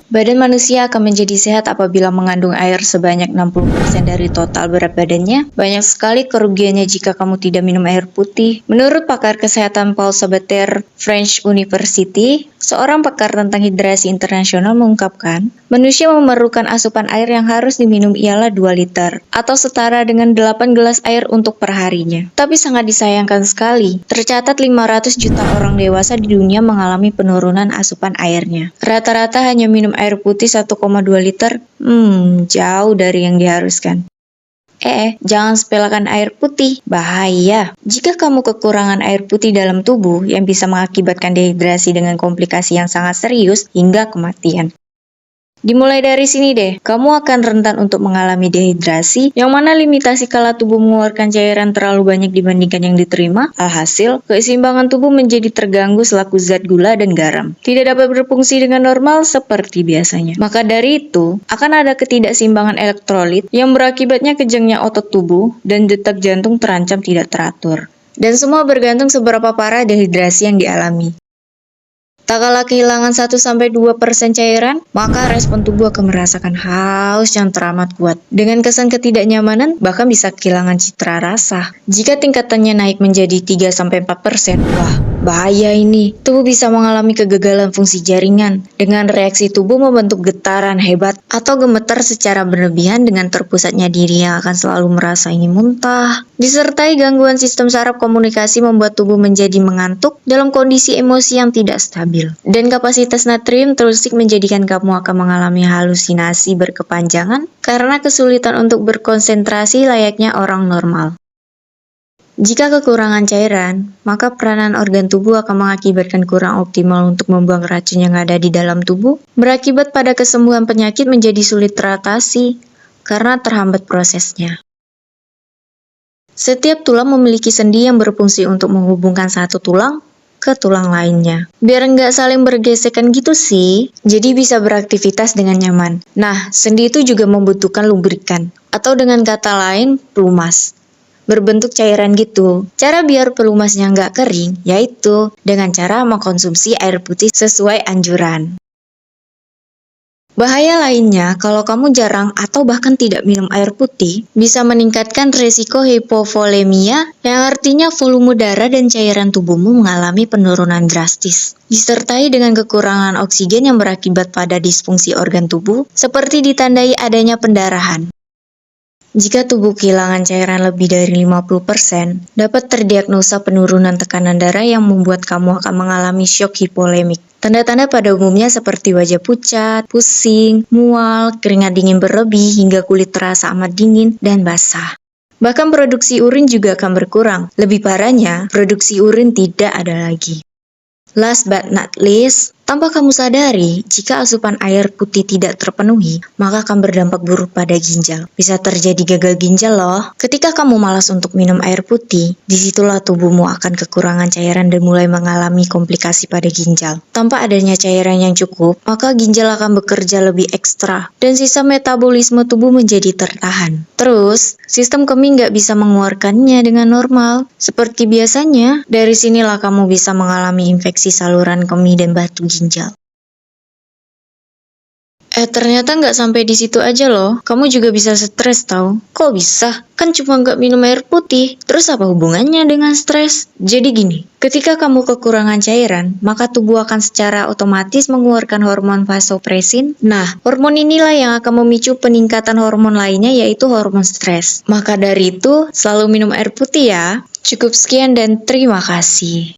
Badan manusia akan menjadi sehat apabila mengandung air sebanyak 60% dari total berat badannya. Banyak sekali kerugiannya jika kamu tidak minum air putih. Menurut pakar kesehatan Paul Sabater, French University, seorang pakar tentang hidrasi internasional mengungkapkan, manusia memerlukan asupan air yang harus diminum ialah 2 liter, atau setara dengan 8 gelas air untuk perharinya. Tapi sangat disayangkan sekali, tercatat 500 juta orang dewasa di dunia mengalami penurunan asupan airnya. Rata-rata hanya minum air putih 1,2 liter, jauh dari yang diharuskan. Jangan sepelekan air putih, bahaya. Jika kamu kekurangan air putih dalam tubuh yang bisa mengakibatkan dehidrasi dengan komplikasi yang sangat serius hingga kematian. Dimulai dari sini deh, kamu akan rentan untuk mengalami dehidrasi, yang mana limitasi kala tubuh mengeluarkan cairan terlalu banyak dibandingkan yang diterima. Alhasil, keseimbangan tubuh menjadi terganggu selaku zat gula dan garam. Tidak dapat berfungsi dengan normal seperti biasanya. Maka dari itu, akan ada ketidakseimbangan elektrolit yang berakibatnya kejangnya otot tubuh dan detak jantung terancam tidak teratur. Dan semua bergantung seberapa parah dehidrasi yang dialami. Tak kala kehilangan 1-2% cairan, maka respon tubuh akan merasakan haus yang teramat kuat. Dengan kesan ketidaknyamanan, bahkan bisa kehilangan citra rasa. Jika tingkatannya naik menjadi 3-4%, wah, bahaya ini. Tubuh bisa mengalami kegagalan fungsi jaringan, dengan reaksi tubuh membentuk getaran hebat atau gemetar secara berlebihan dengan terpusatnya diri yang akan selalu merasa ingin muntah. Disertai gangguan sistem saraf komunikasi membuat tubuh menjadi mengantuk dalam kondisi emosi yang tidak stabil. Dan kapasitas natrium terusik menjadikan kamu akan mengalami halusinasi berkepanjangan karena kesulitan untuk berkonsentrasi layaknya orang normal. Jika kekurangan cairan, maka peranan organ tubuh akan mengakibatkan kurang optimal untuk membuang racun yang ada di dalam tubuh, berakibat pada kesembuhan penyakit menjadi sulit teratasi karena terhambat prosesnya. Setiap tulang memiliki sendi yang berfungsi untuk menghubungkan satu tulang ke tulang lainnya. Biar nggak saling bergesekan gitu sih, jadi bisa beraktivitas dengan nyaman. Nah, sendi itu juga membutuhkan lubrikan, atau dengan kata lain, pelumas. Berbentuk cairan gitu. Cara biar pelumasnya nggak kering, yaitu dengan cara mengkonsumsi air putih sesuai anjuran. Bahaya lainnya, kalau kamu jarang atau bahkan tidak minum air putih, bisa meningkatkan risiko hipovolemia, yang artinya volume darah dan cairan tubuhmu mengalami penurunan drastis. Disertai dengan kekurangan oksigen yang berakibat pada disfungsi organ tubuh, seperti ditandai adanya pendarahan. Jika tubuh kehilangan cairan lebih dari 50%, dapat terdiagnosa penurunan tekanan darah yang membuat kamu akan mengalami syok hipolemik. Tanda-tanda pada umumnya seperti wajah pucat, pusing, mual, keringat dingin berlebih, hingga kulit terasa amat dingin dan basah. Bahkan produksi urin juga akan berkurang. Lebih parahnya, produksi urin tidak ada lagi. Last but not least, tanpa kamu sadari, jika asupan air putih tidak terpenuhi, maka akan berdampak buruk pada ginjal. Bisa terjadi gagal ginjal loh. Ketika kamu malas untuk minum air putih, disitulah tubuhmu akan kekurangan cairan dan mulai mengalami komplikasi pada ginjal. Tanpa adanya cairan yang cukup, maka ginjal akan bekerja lebih ekstra, dan sisa metabolisme tubuh menjadi tertahan. Terus, sistem kemih nggak bisa mengeluarkannya dengan normal. Seperti biasanya, dari sinilah kamu bisa mengalami infeksi saluran kemih dan batu ginjal. Ternyata nggak sampai di situ aja loh. Kamu juga bisa stres tau. Kok bisa? Kan cuma nggak minum air putih. Terus apa hubungannya dengan stres? Jadi gini, ketika kamu kekurangan cairan, maka tubuh akan secara otomatis mengeluarkan hormon vasopresin. Nah, hormon inilah yang akan memicu peningkatan hormon lainnya, yaitu hormon stres. Maka dari itu, selalu minum air putih ya. Cukup sekian dan terima kasih.